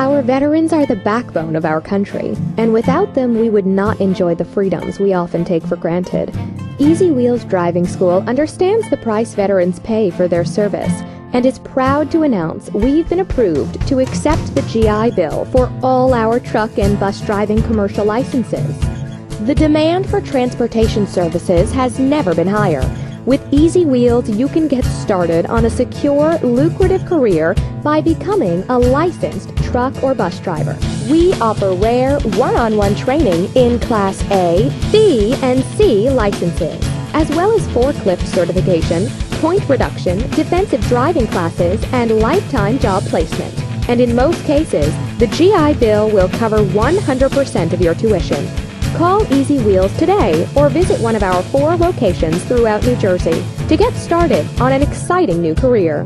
Our veterans are the backbone of our country, and without them we would not enjoy the freedoms we often take for granted. Easy Wheels Driving School understands the price veterans pay for their service and is proud to announce we've been approved to accept the GI Bill for all our truck and bus driving commercial licenses. The demand for transportation services has never been higher. With Easy Wheels, you can get started on a secure, lucrative career by becoming a licensed truck or bus driver. We offer rare, one-on-one training in Class A, B, and C licenses, as well as forklift certification, point reduction, defensive driving classes, and lifetime job placement. And in most cases, the GI Bill will cover 100% of your tuition. Call Easy Wheels today or visit one of our 4 locations throughout New Jersey to get started on an exciting new career.